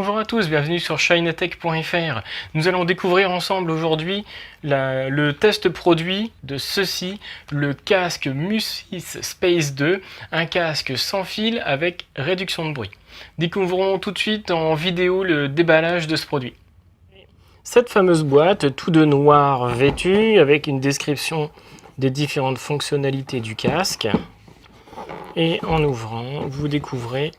Bonjour à tous, bienvenue sur Shinetech.fr. Nous allons découvrir ensemble aujourd'hui le test produit de ceci, le casque Musys Space 2, un casque sans fil avec réduction de bruit. Découvrons tout de suite en vidéo le déballage de ce produit. Cette fameuse boîte, tout de noir vêtue, avec une description des différentes fonctionnalités du casque. Et en ouvrant, vous découvrez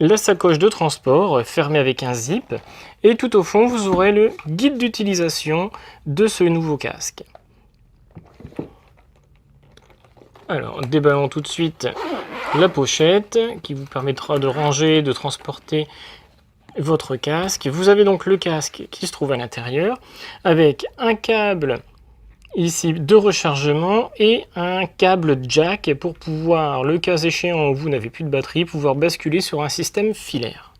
la sacoche de transport fermée avec un zip, et tout au fond vous aurez le guide d'utilisation de ce nouveau casque. Alors déballons tout de suite la pochette qui vous permettra de ranger, de transporter votre casque. Vous avez donc le casque qui se trouve à l'intérieur avec un câble ici de rechargement et un câble jack pour pouvoir, le cas échéant où vous n'avez plus de batterie, pouvoir basculer sur un système filaire.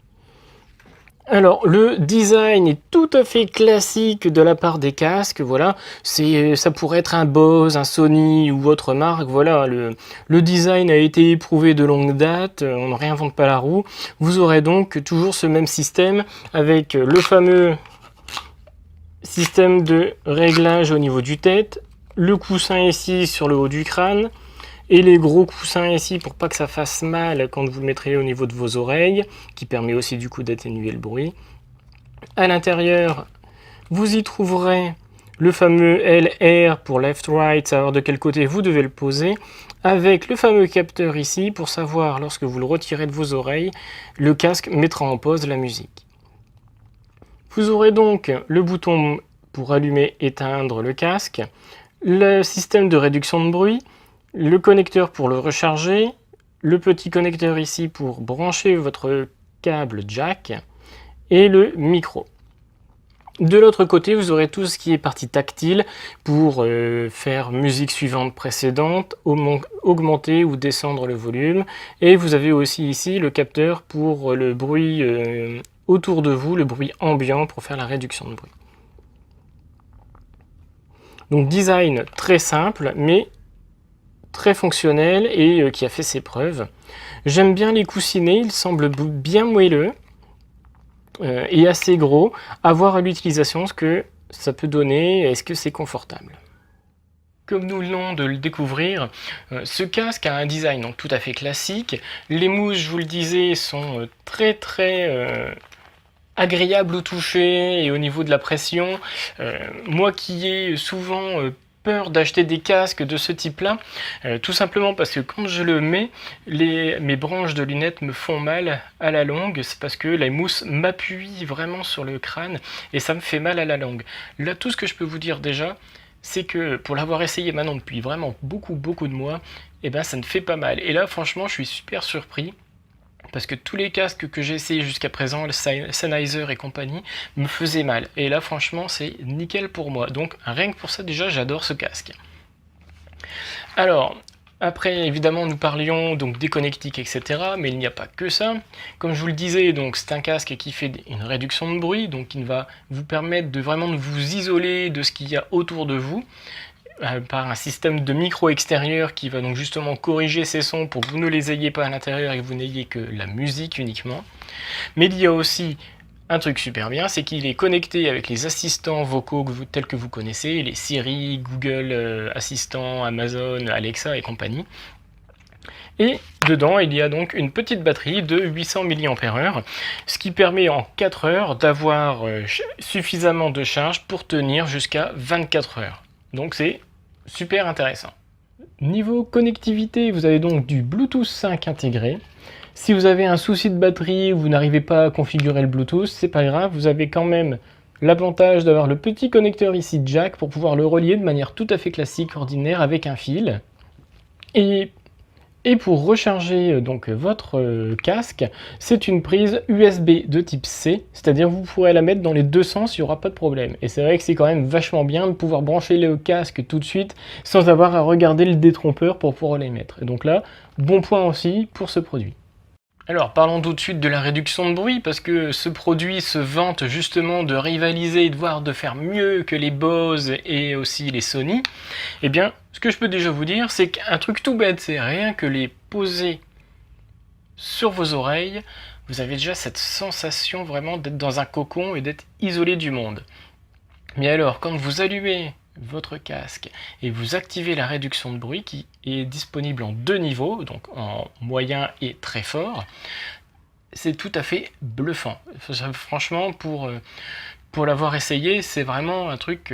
Alors le design est tout à fait classique de la part des casques, voilà, ça pourrait être un Bose, un Sony ou autre marque, voilà, le design a été éprouvé de longue date, on ne réinvente pas la roue. Vous aurez donc toujours ce même système avec le fameux système de réglage au niveau du tête, le coussin ici sur le haut du crâne et les gros coussins ici pour pas que ça fasse mal quand vous le mettrez au niveau de vos oreilles, qui permet aussi du coup d'atténuer le bruit. À l'intérieur, vous y trouverez le fameux LR pour left-right, savoir de quel côté vous devez le poser, avec le fameux capteur ici pour savoir lorsque vous le retirez de vos oreilles, le casque mettra en pause la musique. Vous aurez donc le bouton pour allumer, éteindre le casque, le système de réduction de bruit, le connecteur pour le recharger, le petit connecteur ici pour brancher votre câble jack et le micro. De l'autre côté, vous aurez tout ce qui est partie tactile pour faire musique suivante précédente, augmenter ou descendre le volume. Et vous avez aussi ici le capteur pour le bruit autour de vous, le bruit ambiant pour faire la réduction de bruit. Donc design très simple mais très fonctionnel et qui a fait ses preuves. J'aime bien les coussinets, ils semblent bien moelleux et assez gros. À voir à l'utilisation ce que ça peut donner, est-ce que c'est confortable. Comme nous venons de le découvrir, ce casque a un design donc tout à fait classique. Les mousses, je vous le disais, sont très agréable au toucher et au niveau de la pression. Moi qui ai souvent peur d'acheter des casques de ce type là, tout simplement parce que quand je le mets, mes branches de lunettes me font mal à la longue, c'est parce que la mousse m'appuie vraiment sur le crâne et ça me fait mal à la longue. Là, tout ce que je peux vous dire déjà, c'est que pour l'avoir essayé maintenant depuis vraiment beaucoup de mois, et ben ça ne fait pas mal. Et là franchement je suis super surpris, parce que tous les casques que j'ai essayé jusqu'à présent, le Sennheiser et compagnie, me faisaient mal. Et là, franchement, c'est nickel pour moi. Donc, rien que pour ça, déjà, j'adore ce casque. Alors, après, évidemment, nous parlions donc des connectiques, etc. Mais il n'y a pas que ça. Comme je vous le disais, donc c'est un casque qui fait une réduction de bruit, donc qui va vous permettre de vraiment vous isoler de ce qu'il y a autour de vous, par un système de micro extérieur qui va donc justement corriger ces sons pour que vous ne les ayez pas à l'intérieur et que vous n'ayez que la musique uniquement. Mais il y a aussi un truc super bien, c'est qu'il est connecté avec les assistants vocaux tels que vous connaissez, les Siri, Google Assistant, Amazon, Alexa et compagnie. Et dedans, il y a donc une petite batterie de 800 mAh, ce qui permet en 4 heures d'avoir suffisamment de charge pour tenir jusqu'à 24 heures. Donc c'est super intéressant. Niveau connectivité, vous avez donc du Bluetooth 5 intégré. Si vous avez un souci de batterie ou vous n'arrivez pas à configurer le Bluetooth, c'est pas grave, vous avez quand même l'avantage d'avoir le petit connecteur ici jack pour pouvoir le relier de manière tout à fait classique, ordinaire, avec un fil. Et pour recharger donc votre casque, c'est une prise USB de type C, c'est-à-dire vous pourrez la mettre dans les deux sens, il n'y aura pas de problème. Et c'est vrai que c'est quand même vachement bien de pouvoir brancher le casque tout de suite sans avoir à regarder le détrompeur pour pouvoir les mettre. Et donc là, bon point aussi pour ce produit. Alors parlons tout de suite de la réduction de bruit, parce que ce produit se vante justement de rivaliser et de faire mieux que les Bose et aussi les Sony. Eh bien, ce que je peux déjà vous dire, c'est qu'un truc tout bête, c'est rien que les poser sur vos oreilles, vous avez déjà cette sensation vraiment d'être dans un cocon et d'être isolé du monde. Mais alors, quand vous allumez votre casque et vous activez la réduction de bruit qui est disponible en 2 niveaux, donc en moyen et très fort, c'est tout à fait bluffant. Franchement, pour l'avoir essayé, c'est vraiment un truc...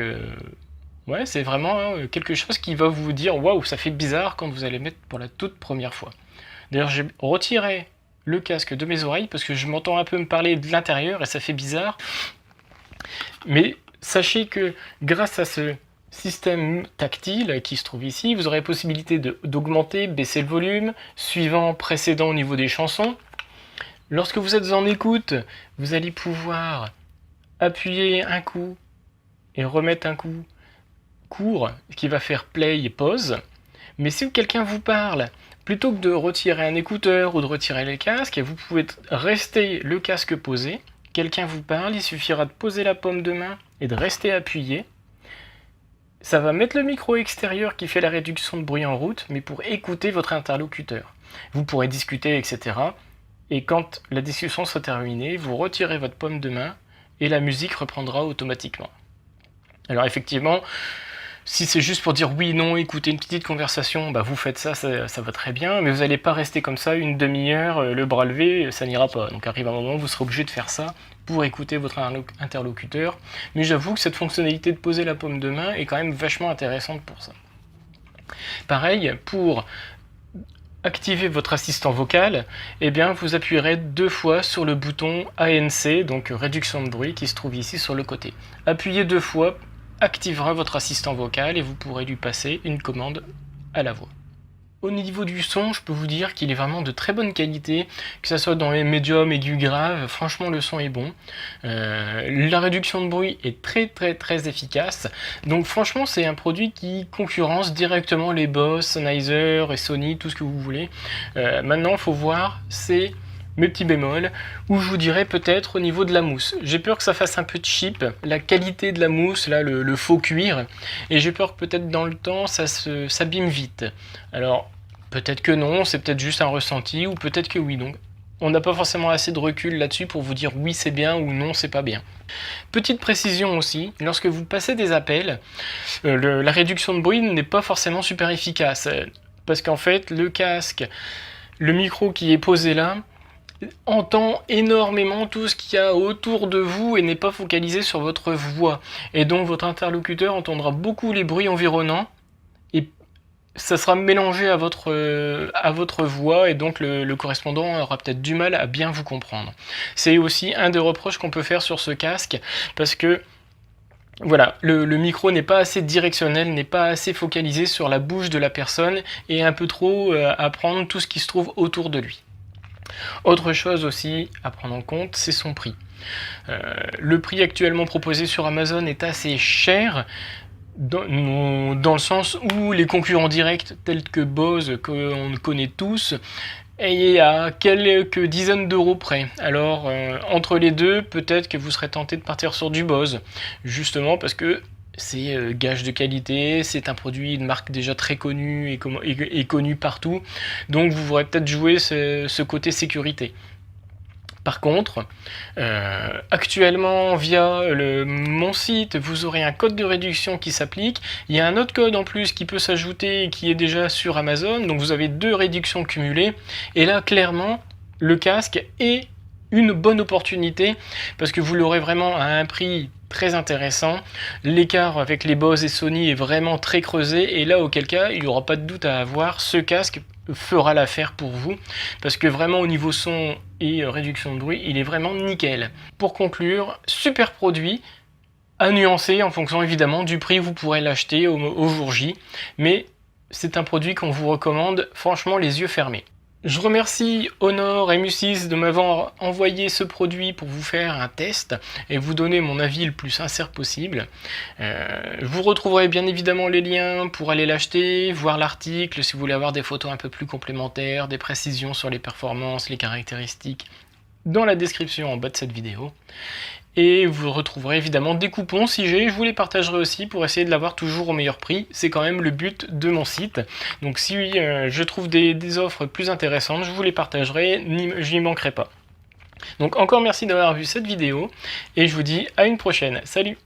ouais, c'est vraiment quelque chose qui va vous dire « Waouh, ça fait bizarre » quand vous allez mettre pour la toute première fois. D'ailleurs, j'ai retiré le casque de mes oreilles parce que je m'entends un peu me parler de l'intérieur et ça fait bizarre. Mais sachez que grâce à ce système tactile qui se trouve ici, vous aurez la possibilité d'augmenter, baisser le volume, suivant précédent au niveau des chansons. Lorsque vous êtes en écoute, vous allez pouvoir appuyer un coup et remettre un coup court qui va faire play et pause. Mais si quelqu'un vous parle, plutôt que de retirer un écouteur ou de retirer le casque, vous pouvez rester le casque posé. Quelqu'un vous parle, il suffira de poser la paume de main et de rester appuyé. Ça va mettre le micro extérieur qui fait la réduction de bruit en route, mais pour écouter votre interlocuteur. Vous pourrez discuter, etc. Et quand la discussion sera terminée, vous retirez votre paume de main et la musique reprendra automatiquement. Alors effectivement, si c'est juste pour dire oui, non, écouter une petite conversation, bah vous faites ça, ça va très bien, mais vous n'allez pas rester comme ça une demi-heure, le bras levé, ça n'ira pas. Donc arrive un moment où vous serez obligé de faire ça pour écouter votre interlocuteur. Mais j'avoue que cette fonctionnalité de poser la paume de main est quand même vachement intéressante pour ça. Pareil, pour activer votre assistant vocal, eh bien vous appuierez 2 fois sur le bouton ANC, donc réduction de bruit, qui se trouve ici sur le côté. Appuyez 2 fois, activera votre assistant vocal et vous pourrez lui passer une commande à la voix. Au niveau du son, je peux vous dire qu'il est vraiment de très bonne qualité, que ce soit dans les médiums, aigus, graves, franchement le son est bon. La réduction de bruit est très efficace, donc franchement c'est un produit qui concurrence directement les Boss, Sennheiser et Sony, tout ce que vous voulez. Maintenant il faut voir, c'est mes petits bémols, où je vous dirais peut-être au niveau de la mousse. J'ai peur que ça fasse un peu cheap, la qualité de la mousse, là le faux cuir, et j'ai peur que peut-être dans le temps ça s'abîme vite. Alors peut-être que non, c'est peut-être juste un ressenti, ou peut-être que oui, donc on n'a pas forcément assez de recul là-dessus pour vous dire oui c'est bien ou non c'est pas bien. Petite précision aussi, lorsque vous passez des appels, la réduction de bruit n'est pas forcément super efficace, parce qu'en fait le casque, le micro qui est posé là, entend énormément tout ce qu'il y a autour de vous et n'est pas focalisé sur votre voix. Et donc votre interlocuteur entendra beaucoup les bruits environnants et ça sera mélangé à votre voix et donc le correspondant aura peut-être du mal à bien vous comprendre. C'est aussi un des reproches qu'on peut faire sur ce casque parce que voilà, le micro n'est pas assez directionnel, n'est pas assez focalisé sur la bouche de la personne et un peu trop à prendre tout ce qui se trouve autour de lui. Autre chose aussi à prendre en compte, c'est son prix. Le prix actuellement proposé sur Amazon est assez cher, dans le sens où les concurrents directs tels que Bose, qu'on connaît tous, est à quelques dizaines d'euros près. Alors, entre les deux, peut-être que vous serez tenté de partir sur du Bose, justement parce que c'est gage de qualité, c'est un produit de marque déjà très connu et connu partout, donc vous pourrez peut-être jouer ce côté sécurité. Par contre, actuellement via mon site, vous aurez un code de réduction qui s'applique, il y a un autre code en plus qui peut s'ajouter et qui est déjà sur Amazon, donc vous avez 2 réductions cumulées, et là clairement, le casque est une bonne opportunité parce que vous l'aurez vraiment à un prix très intéressant. L'écart avec les Bose et Sony est vraiment très creusé et là auquel cas il n'y aura pas de doute à avoir, ce casque fera l'affaire pour vous parce que vraiment au niveau son et réduction de bruit il est vraiment nickel. Pour conclure, super produit à nuancer en fonction évidemment du prix, vous pourrez l'acheter au jour J, mais c'est un produit qu'on vous recommande franchement les yeux fermés. Je remercie Honor et Musis de m'avoir envoyé ce produit pour vous faire un test et vous donner mon avis le plus sincère possible. Vous retrouverez bien évidemment les liens pour aller l'acheter, voir l'article si vous voulez avoir des photos un peu plus complémentaires, des précisions sur les performances, les caractéristiques dans la description en bas de cette vidéo. Et vous retrouverez évidemment des coupons si je vous les partagerai aussi pour essayer de l'avoir toujours au meilleur prix. C'est quand même le but de mon site. Donc si je trouve des offres plus intéressantes, je vous les partagerai, je n'y manquerai pas. Donc encore merci d'avoir vu cette vidéo et je vous dis à une prochaine. Salut!